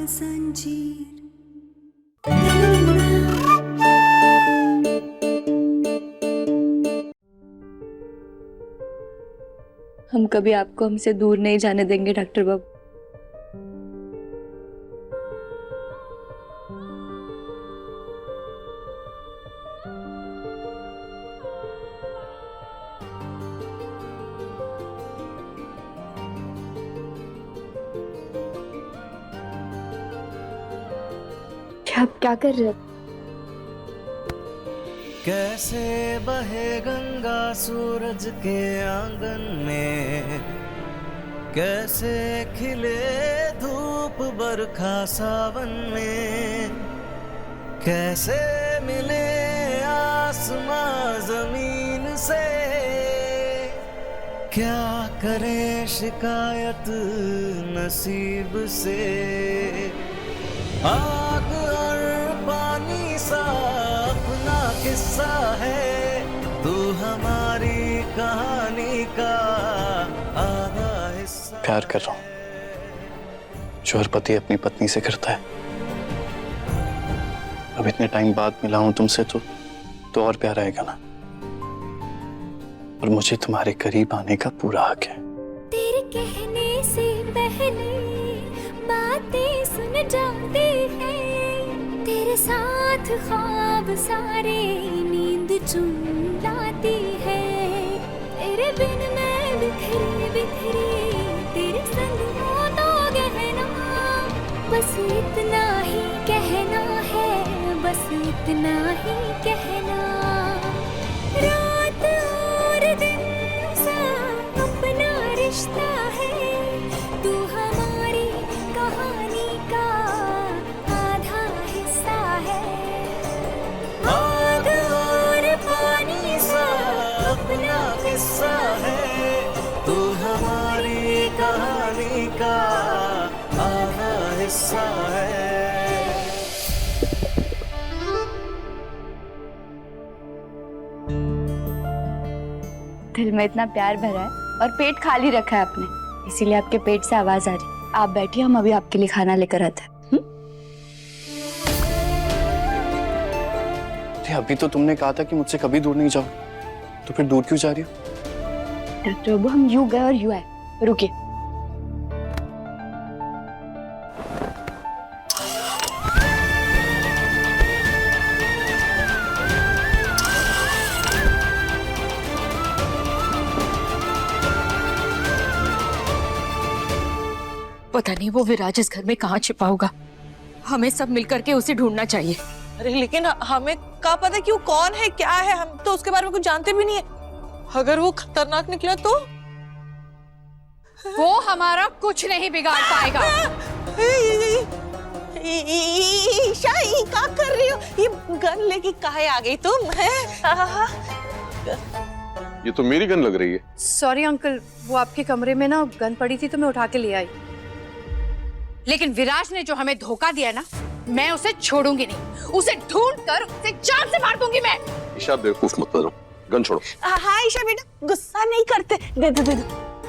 जंजीर। हम कभी आपको हमसे दूर नहीं जाने देंगे डॉक्टर बाबू। आप क्या कर रहे हो? कैसे बहे गंगा सूरज के आंगन में, कैसे खिले धूप बरखा सावन में, कैसे मिले आसमां जमीन से, क्या करे शिकायत नसीब से। आग और पानी सा अपना किस्सा है, तू हमारी कहानी का आधा हिस्सा। प्यार कर रहा हूं जो हर पति अपनी पत्नी से करता है। अब इतने टाइम बाद मिला हूं तुमसे तो और प्यार आएगा ना। और मुझे तुम्हारे करीब आने का पूरा हक है। तेरे कहने से पहले बातें सुन जाते हैं, तेरे साथ ख्वाब सारे नींद चुन लाती है। तेरे बिन मैं बिखरी बिखरी, तेरे संग हो तो गहना, बस इतना ही कहना है, बस इतना ही कहना। रात और दिन सा अपना रिश्ता है, तू हमारी कहानी का आधा हिस्सा है। आग और पानी सा अपना किस्सा है, तू हमारी कहानी का आधा हिस्सा है। दिल में इतना प्यार भरा है और पेट खाली रखा है आपने, इसीलिए आपके पेट से आवाज आ रही। आप बैठिए, हम अभी आपके लिए खाना लेकर आते हैं। अभी तो तुमने कहा था कि मुझसे कभी दूर नहीं जाओ, तो फिर दूर क्यों जा रही हो? डॉक्टर बाबू, हम यूं गए और यूं आए। रुकिए। पता नहीं वो विराज इस घर में कहाँ छिपा होगा, हमें सब मिलकर के उसे ढूंढना चाहिए। अरे लेकिन हमें क्या पता कि वो कौन है, क्या है, हम तो उसके बारे में कुछ जानते भी नहीं है। अगर वो खतरनाक निकला तो वो हमारा कुछ नहीं बिगाड़ पाएगा। ईशा, ये क्या कर रही हो? ये गन लेके काहे आ गई तुम? ये तो मेरी गन लग रही है। सॉरी अंकल, वो आपके कमरे में ना गन पड़ी थी तो मैं उठा के ले आई। लेकिन विराज ने जो हमें धोखा दिया ना, मैं उसे छोड़ूंगी नहीं। उसे ढूंढकर उसे जान से मार दूंगी मैं। ईशा बेवकूफ मत बनो, गन छोड़ो। हाँ ईशा बेटा, गुस्सा नहीं करते। दे दे दे।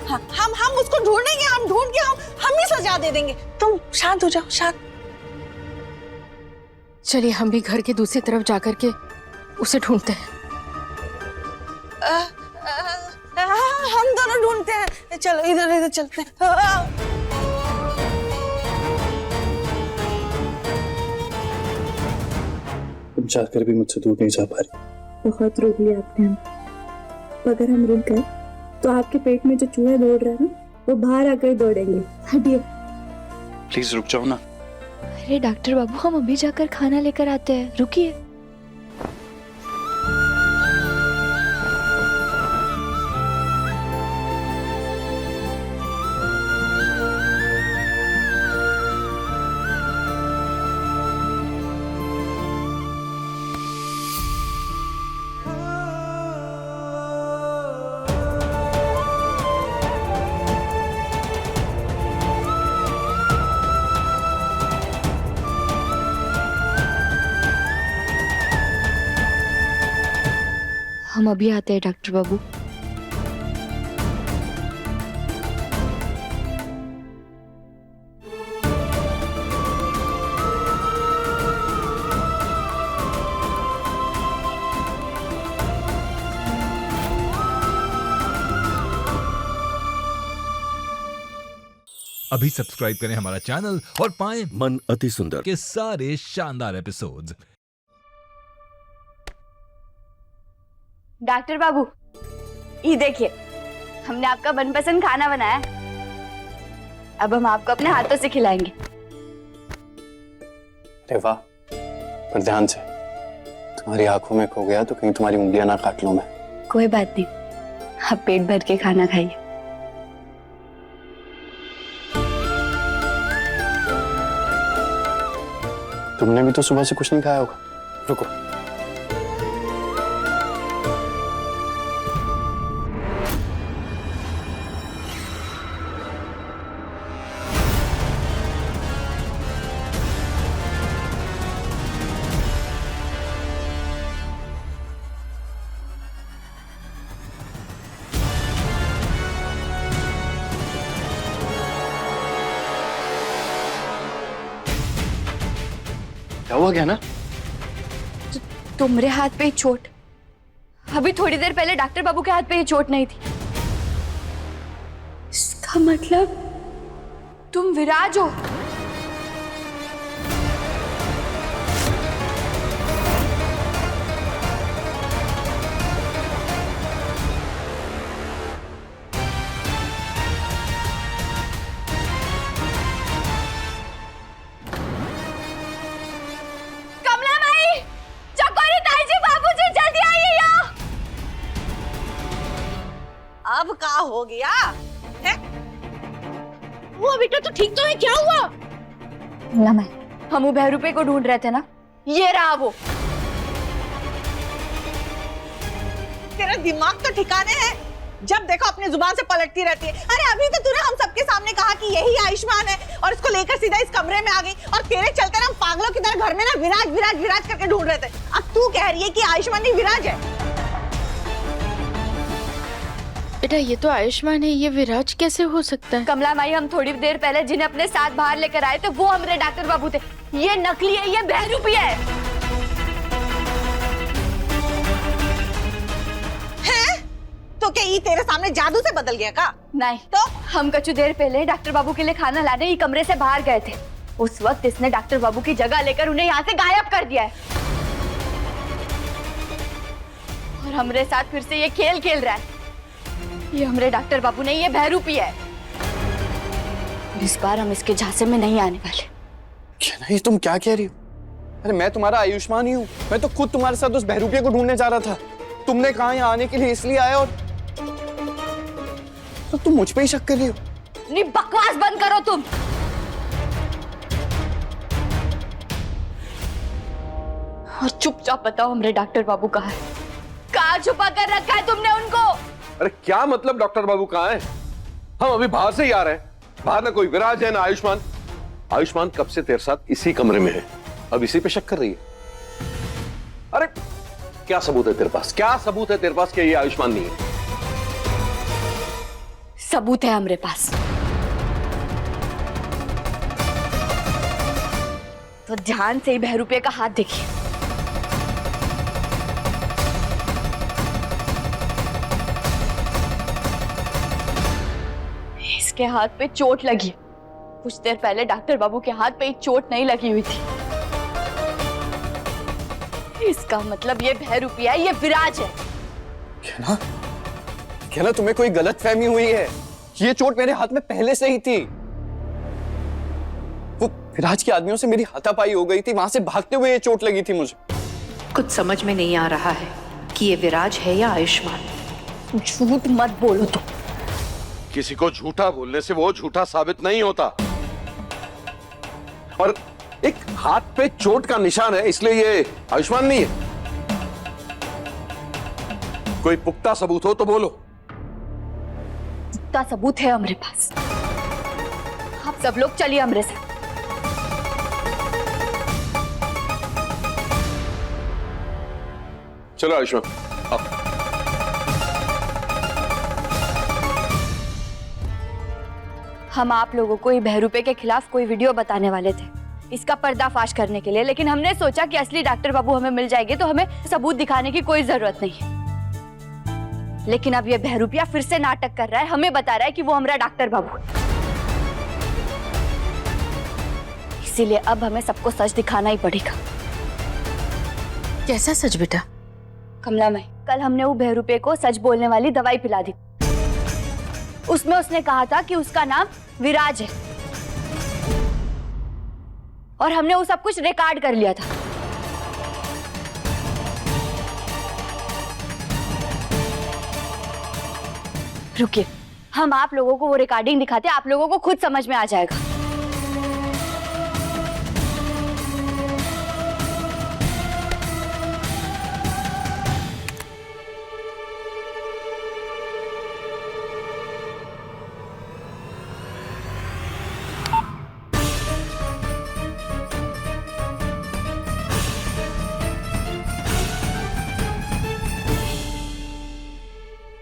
हाँ, हम उसको ढूंढेंगे, हम ढूंढ के हम ही सजा दे देंगे। तुम शांत हो जाओ, शांत। चलिए हम भी घर के दूसरी तरफ जाकर के उसे ढूंढते हैं। हम दोनों ढूंढते हैं। चलो इधर इधर चलते हैं। तुम चाहकर भी मुझसे दूर नहीं जा पा रही। बहुत रोक लिया आपने हम। अगर हम रुक गए तो आपके पेट में जो चूहे दौड़ रहे हैं ना, वो बाहर आकर दौड़ेंगे। हटिए। प्लीज रुक जाओ ना। अरे डॉक्टर बाबू, हम अभी जाकर खाना लेकर आते हैं, रुकिए। हम अभी आते हैं डॉक्टर बाबू। अभी सब्सक्राइब करें हमारा चैनल और पाएं मन अति सुंदर के सारे शानदार एपिसोड्स। डॉक्टर बाबू, ये देखिए, हमने आपका मनपसंद खाना बनाया है। अब हम आपको अपने हाथों से खिलाएंगे। अरे वाह, पर ध्यान से, तुम्हारी आंखों में खो गया तो कहीं तुम्हारी उंगलियां ना काट लूं मैं। कोई बात नहीं, आप पेट भर के खाना खाइए। तुमने भी तो सुबह से कुछ नहीं खाया होगा। रुको, क्या हुआ? क्या ना तुम्हारे हाथ पे ही चोट। अभी थोड़ी देर पहले डॉक्टर बाबू के हाथ पे ये चोट नहीं थी। इसका मतलब तुम विराज हो। कमला माई, चकोरी ताई जी, बाबूजी, जल्दी आइए यहाँ। अब का हो गया है? वो बेटा तो ठीक तो है, क्या हुआ? कमला माई, हम वो बहरूपे को ढूंढ रहे थे ना, ये रहा वो। तेरा दिमाग तो ठिकाने है, जब देखो अपनी जुबान से पलटती रहती है। अरे अभी तो तूने हम सबके सामने कहा कि यही आयुष्मान है और इसको लेकर सीधा इस कमरे में आ गई, और तेरे चलते ना हम पागलों की तरह घर में ना विराज विराज विराज करके ढूंढ रहे थे। अब तू कह रही है कि आयुष्मान नहीं विराज है। बेटा ये तो आयुष्मान है, ये विराज कैसे हो सकता है? कमला माई, हम थोड़ी देर पहले जिन्हें अपने साथ बाहर लेकर आए थे वो हमारे डॉक्टर बाबू थे। ये नकली है, ये बहरूपी है। तो क्या ये तेरे सामने जादू से बदल गया का? नहीं तो हम कुछ देर पहले डॉक्टर बाबू के लिए खाना लाने ये कमरे से बाहर गए थे। उस वक्त इसने डॉक्टर बाबू की जगह लेकर उन्हें यहाँ से गायब कर दिया है और हमारे साथ फिर से ये खेल खेल रहा है। ये हमारे डॉक्टर बाबू नहीं, ये बहरूपी है। इस बार हम इसके झांसे में नहीं आने वाले। क्या नहीं, तुम क्या कह रही हो? अरे मैं तुम्हारा आयुष्मान ही हूँ। मैं तो खुद तुम्हारे साथ उस बहरूपिया को ढूंढने जा रहा था। तुमने कहा यहाँ आने के लिए इसलिए आया, और तो तुम मुझ पे ही शक कर रही हो। नहीं, बकवास बंद करो तुम। और चुपचाप बताओ हमारे डॉक्टर बाबू कहाँ है? कहाँ छुपा कर रखा है तुमने उनको? अरे क्या मतलब डॉक्टर बाबू कहाँ है? हम अभी बाहर से ही आ रहे हैं। बाहर ना कोई विराज है ना आयुष्मान। आयुष्मान कब से तेरे साथ इसी कमरे में है, अब इसी पे शक कर रही है? अरे क्या सबूत है तेरे पास? क्या सबूत है तेरे पास कि ये आयुष्मान नहीं है? सबूत है हमारे पास। तो ध्यान से ही बहरूपे का हाथ देखिए। इसके हाथ पे चोट लगी। कुछ देर पहले डॉक्टर बाबू के हाथ पे चोट नहीं लगी हुई थी। इसका मतलब ये बहरूपिया है, ये विराज है। क्या ना तुम्हें कोई गलतफहमी हुई है? ये चोट मेरे हाथ में पहले से ही थी। वो विराज के आदमियों से मेरी हाथापाई हो गई थी, वहां से भागते हुए ये चोट लगी थी मुझे। कुछ समझ में नहीं आ रहा है कि ये विराज है या आयुष्मान। झूठ मत बोलो तुम। किसी को झूठा बोलने से वो झूठा साबित नहीं होता। और एक हाथ पे चोट का निशान है, इसलिए ये आयुष्मान नहीं है। कोई पुख्ता सबूत हो तो बोलो। पुख्ता सबूत है हमारे पास। आप सब लोग चलिए हमारे साथ। चलो आयुष्मान, अब हम आप लोगों को ये बहरूपे के खिलाफ कोई वीडियो बताने वाले थे, इसका पर्दाफाश करने के लिए, लेकिन हमने सोचा कि असली डॉक्टर बाबू हमें मिल जाएंगे तो हमें सबूत दिखाने की कोई जरूरत नहीं है। लेकिन अब ये बहरूपिया फिर से नाटक कर रहा है, हमें बता रहा है कि वो हमारा डॉक्टर बाबू है। इसीलिए अब हमें सबको सच दिखाना ही पड़ेगा। कैसा सच बेटा? कमला माई, कल हमने वो बहरूपे को सच बोलने वाली दवाई पिला दी। उसमें उसने कहा था कि उसका नाम विराज है और हमने वो सब कुछ रिकॉर्ड कर लिया था। रुकिए, हम आप लोगों को वो रिकॉर्डिंग दिखाते, आप लोगों को खुद समझ में आ जाएगा।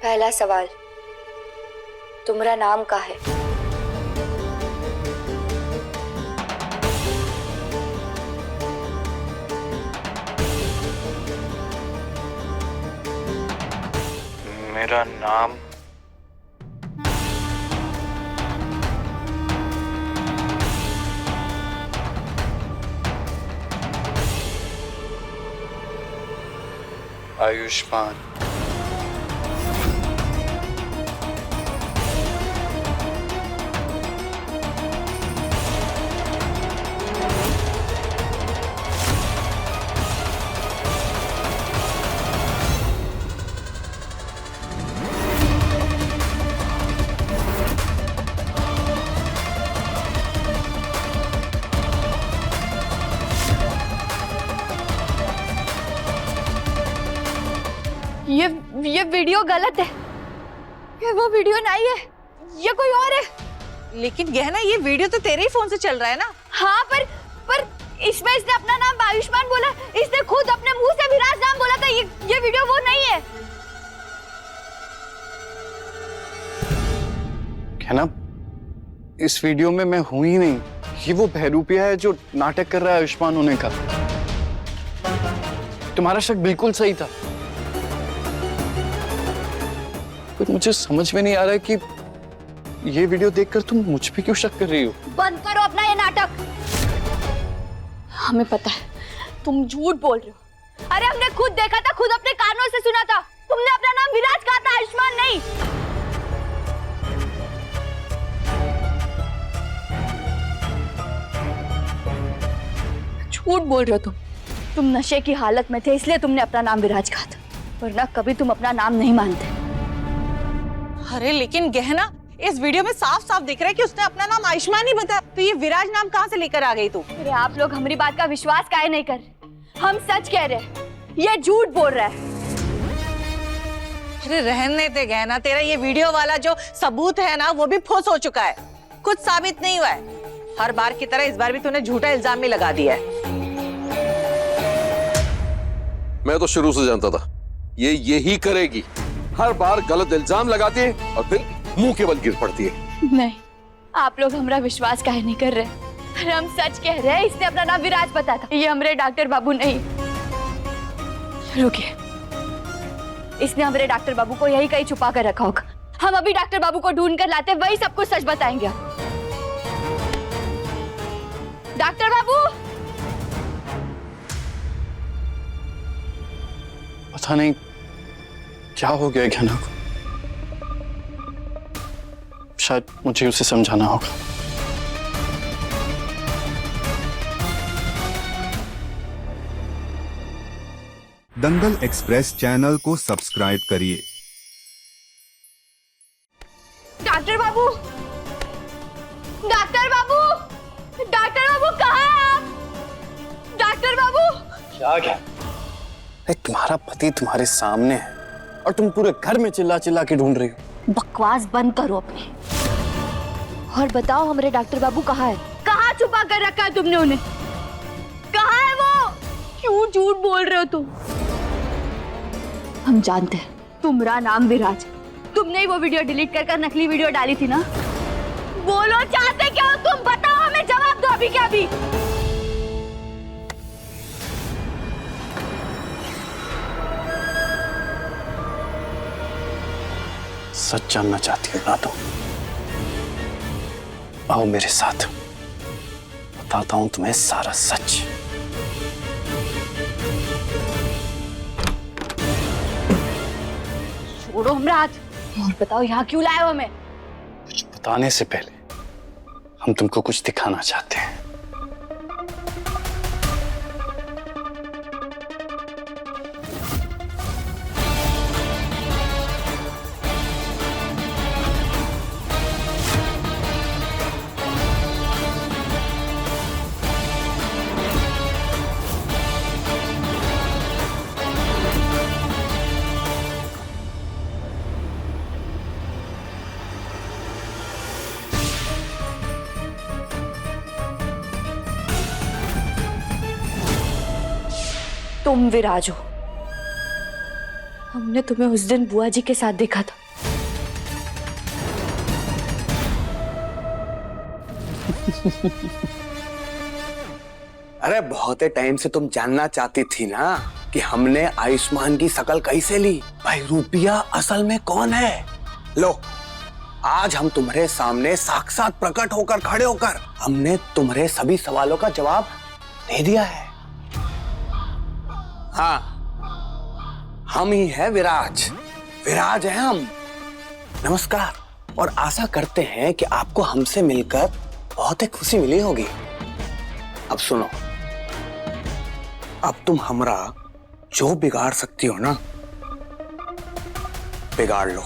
पहला सवाल, तुम्हारा नाम का है? मेरा नाम आयुष्मान। ये वीडियो गलत है, ये वो वीडियो नहीं है, ये कोई और है। लेकिन गहना, ये वीडियो तो तेरे ही फोन से चल रहा है ना? हाँ, पर इसमें इसने अपना नाम आयुष्मान बोला, इसने खुद अपने मुंह से विराज नाम बोला था। ये वीडियो वो नहीं है। है ना, इस वीडियो में मैं हूं ही नहीं। ये वो बहरूपिया है जो नाटक कर रहा है आयुष्मान होने का। तुम्हारा शक बिल्कुल सही था, पर मुझे समझ में नहीं आ रहा है कि ये वीडियो देखकर तुम मुझ पे क्यों शक कर रही हो। बंद करो अपना ये नाटक। हमें पता है तुम झूठ बोल रहे हो। अरे हमने खुद देखा था, खुद अपने कानों से सुना था। तुमने अपना नाम विराज कहा था, आयुष्मान नहीं। झूठ बोल रहे हो तुम नशे की हालत में थे, इसलिए तुमने अपना नाम विराज कहा था, वरना कभी तुम अपना नाम नहीं मानते। अरे लेकिन गहना, इस वीडियो में साफ साफ दिख रहा है कि उसने अपना नाम आयुष्मान ही बताया। तो ये विराज नाम कहाँ से लेकर आ गई तू? अरे आप लोग हमारी बात का विश्वास काहे नहीं कर रहे? हम सच कह रहे हैं, ये झूठ बोल रहा है। अरे रहने दे गहना, तेरा ये वीडियो वाला जो सबूत है ना, वो भी फुस हो चुका है, कुछ साबित नहीं हुआ है। हर बार की तरह इस बार भी तूने झूठा इल्जाम भी लगा दिया है। मैं तो शुरू से जानता था ये यही करेगी। हर बार गलत इल्जाम लगाती है और फिर मुंह के बल गिर पड़ती है। नहीं, आप लोग हमारा विश्वास काहे नहीं कर रहे? अरे हम सच कह रहे हैं, इसने अपना नाम विराज बताया था, ये हमारे डॉक्टर बाबू नहीं। रुकिए, इसने हमारे डॉक्टर बाबू को यही कहीं छुपा कर रखा होगा। हम अभी डॉक्टर बाबू को ढूंढ कर लाते, वही सब कुछ सच बताएंगे। डॉक्टर बाबू! पता नहीं क्या हो गया गहना को, शायद मुझे उसे समझाना होगा। दंगल एक्सप्रेस चैनल को सब्सक्राइब करिए। डॉक्टर बाबू! डॉक्टर बाबू! डॉक्टर बाबू कहाँ हैं आप? डॉक्टर बाबू! क्या तुम्हारा पति तुम्हारे सामने है और तुम पूरे घर में चिल्ला चिल्ला के ढूंढ रही हो। बकवास बंद करो अपनी, और बताओ हमारे डॉक्टर बाबू कहाँ है? कहाँ छुपा कर रखा है तुमने उन्हें? कहाँ है वो? क्यों झूठ बोल रहे हो तुम? हम जानते हैं तुम्हारा नाम विराज। तुमने ही वो वीडियो डिलीट कर नकली वीडियो डाली थी ना? बोलो, चाहते क्या हो तुम? बताओ, हमें जवाब दो अभी क्या अभी। सच जानना चाहती हो ना? तो आओ मेरे साथ, बताता हूं तुम्हें सारा सच। छोड़ो हमरा हाथ और बताओ यहाँ क्यों लाए हो हमें? कुछ बताने से पहले हम तुमको कुछ दिखाना चाहते हैं। तुम विराज हो। हमने तुम्हें उस दिन बुआ जी के साथ देखा था। अरे बहुत टाइम से तुम जानना चाहती थी ना कि हमने आयुष्मान की शकल कैसे ली। भाई रुपया असल में कौन है? लो, आज हम तुम्हारे सामने साक्षात प्रकट होकर खड़े होकर हमने तुम्हारे सभी सवालों का जवाब दे दिया है। हाँ, हम ही है विराज। विराज है हम। नमस्कार। और आशा करते हैं कि आपको हमसे मिलकर बहुत ही खुशी मिली होगी। अब सुनो, अब तुम हमरा जो बिगाड़ सकती हो ना, बिगाड़ लो।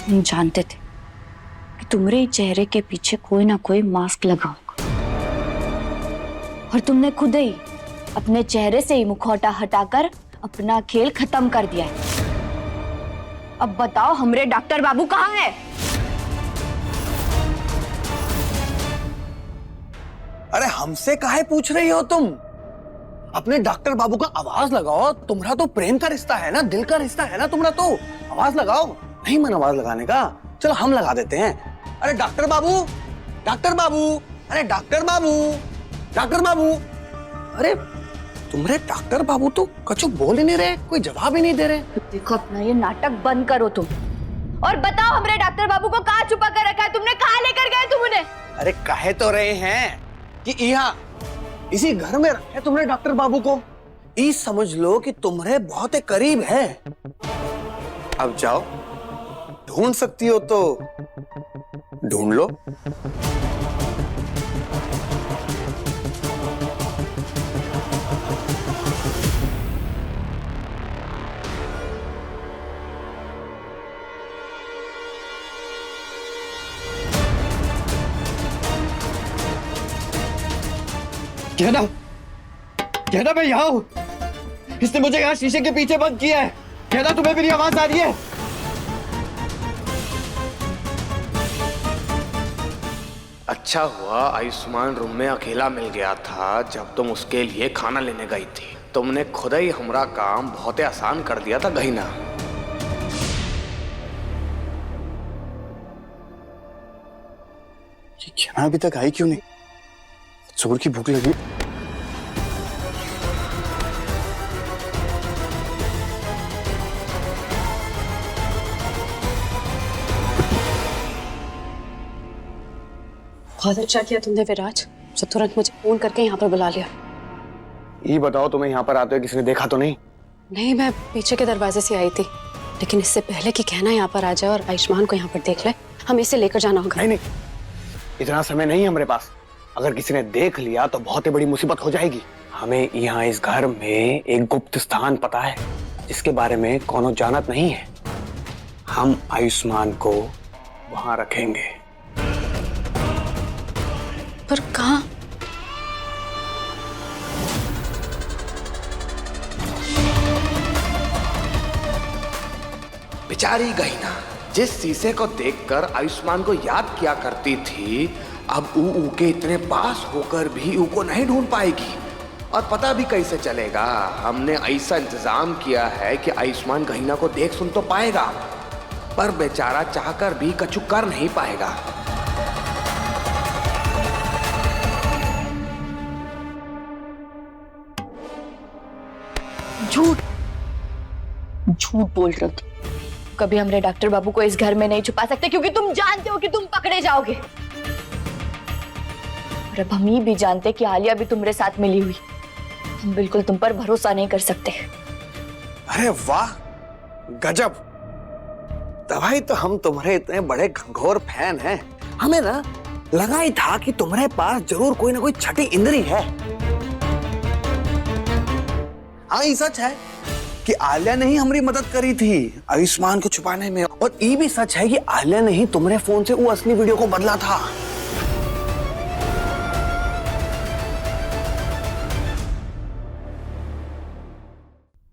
हम जानते थे कि तुम्हारे चेहरे के पीछे कोई ना कोई मास्क लगा होगा, और तुमने खुद ही अपने चेहरे से ही मुखौटा हटाकर अपना खेल खत्म कर दिया है। अब बताओ हमरे डॉक्टर बाबू कहाँ है? अरे हमसे काहे पूछ रही हो तुम? अपने डॉक्टर बाबू का आवाज लगाओ। तुम्हारा तो प्रेम का रिश्ता है ना, दिल का रिश्ता है ना तुम्हारा, तो आवाज लगाओ। नहीं मन आवाज लगाने का? चलो हम लगा देते हैं। अरे डॉक्टर बाबू, डॉक्टर बाबू, अरे डॉक्टर बाबू, डॉक्टर बाबू। अरे तुम्हारे डॉक्टर बाबू तो कछु बोल ही नहीं रहे, कोई जवाब ही नहीं दे रहे। देखो अपना ये नाटक बंद करो तुम, और बताओ हमरे डॉक्टर बाबू को कहाँ छुपा कर रखा है तुमने? कहाँ लेकर गए तुम उन्हें? अरे कहे तो रहे हैं कि यहाँ इसी घर में रखे तुम्हारे डॉक्टर बाबू को। ये समझ लो कि तुम्हारे बहुत करीब है। अब जाओ, ढूंढ सकती हो तो ढूंढ लो। कहना मैं यहाँ हूँ। इसने मुझे यहाँ शीशे के पीछे बंद किया है। कहना तुम्हें मेरी आवाज आ रही है? अच्छा हुआ आयुष्मान रूम में अकेला मिल गया था जब तुम उसके लिए खाना लेने गई थी। तुमने खुद ही हमारा काम बहुत आसान कर दिया था गहीना। ये कहना अभी तक आई क्यों नहीं? जोर की भूख लगी। बहुत अच्छा किया तुमने विराज, जो तुरंत मुझे फोन करके यहाँ पर बुला लिया। ये बताओ, तुम्हें यहाँ पर आते हुए किसी ने देखा तो नहीं? नहीं, मैं पीछे के दरवाजे से आई थी, लेकिन इससे पहले कि कहना यहाँ पर आ जाए और आयुष्मान को यहाँ पर देख ले, हमें इसे लेकर जाना होगा। नहीं, इतना समय नहीं है हमारे पास। अगर किसी ने देख लिया तो बहुत ही बड़ी मुसीबत हो जाएगी। हमें यहाँ इस घर में एक गुप्त स्थान पता है जिसके बारे में कोनो जानत नहीं है। हम आयुष्मान को वहां रखेंगे। पर कहाँ? बेचारी गहीना जिस शीशे को देखकर आयुष्मान को याद किया करती थी, अब ऊ के इतने पास होकर भी ऊ को नहीं ढूंढ पाएगी। और पता भी कैसे चलेगा? हमने ऐसा इंतजाम किया है कि आयुष्मान गहीना को देख सुन तो पाएगा, पर बेचारा चाहकर भी कछु कर नहीं पाएगा। झूठ झूठ बोल रहे हो। कभी हमारे डॉक्टर बाबू को इस घर में नहीं छुपा सकते, क्योंकि तुम जानते हो कि तुम पकड़े जाओगे। और अब हम ये भी जानते कि आलिया भी तुम्हारे साथ मिली हुई। हम बिल्कुल तुम पर भरोसा नहीं कर सकते। अरे वाह, गजब। दवाई तो हम तुम्हारे इतने बड़े घंघोर फैन हैं, हमें ना लगा ही था कि तुम्हारे पास जरूर कोई ना कोई छठी इंद्री है। हाँ, ये सच है कि आलिया ने ही हमारी मदद करी थी आयुष्मान को छुपाने में, और ये भी सच है कि आलिया ने ही तुम्हारे फोन से वो असली वीडियो को बदला था।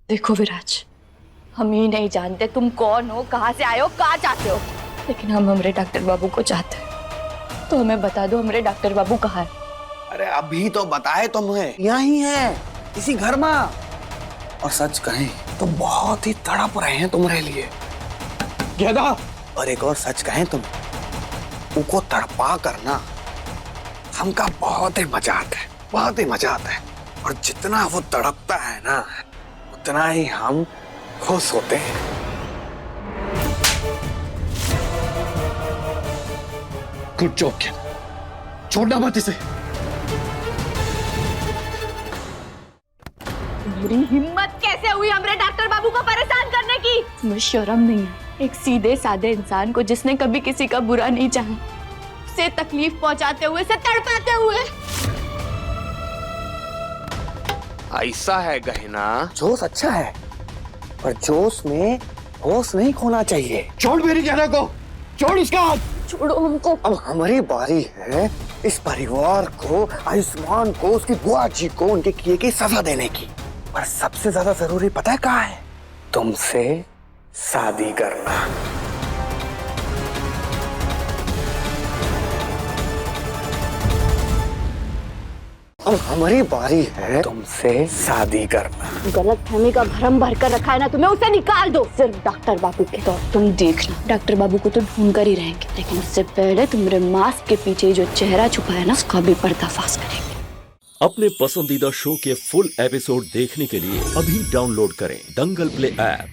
देखो विराज, हम ये नहीं जानते तुम कौन हो, कहाँ से आए हो, कहाँ चाहते हो, लेकिन हम हमारे डॉक्टर बाबू को चाहते हैं। तो हमें बता दो हमारे डॉक्टर बाबू कहाँ है। अरे अभी तो बताए तुम्हें, यहाँ ही है, इसी घर में। और सच कहें तो बहुत ही तड़प रहे हैं तुम्हारे लिए। गेदा। और एक और सच कहें तुम, उनको तड़पा करना हमका बहुत ही मजा आता है, बहुत ही मजा आता है। और जितना वो तड़पता है ना, उतना ही हम खुश होते हैं। गुड जॉब किया, छोड़ना मत इसे। मेरी हिम्मत कैसे हुई हमारे डॉक्टर बाबू को परेशान करने की? तुम्हें शर्म नहीं है? एक सीधे साधे इंसान को जिसने कभी किसी का बुरा नहीं चाहा, उसे तकलीफ पहुंचाते हुए, उसे तड़पाते हुए। ऐसा है गहना। जोश अच्छा है, पर जोश में होश नहीं खोना चाहिए। छोड़ मेरी गहना को, छोड़ उसका हाथ। छोड़ो हमको। अब हमारी बारी है इस परिवार को, आयुष्मान को, उसकी बुआ जी को उनके किए की सजा देने की। पर सबसे ज्यादा जरूरी पता है क्या है? तुमसे शादी करना। अब हमारी बारी है तुमसे शादी करना। गलतफहमी का भरम भर कर रखा है ना तुम्हें, उसे निकाल दो। सिर्फ डॉक्टर बाबू के तो तुम देखना, डॉक्टर बाबू को तो ढूंढ कर ही रहेंगे, लेकिन उससे पहले तुम्हारे मास्क के पीछे जो चेहरा छुपा है ना, उसका भी पर्दाफाश करेंगे। अपने पसंदीदा शो के फुल एपिसोड देखने के लिए अभी डाउनलोड करें दंगल प्ले ऐप।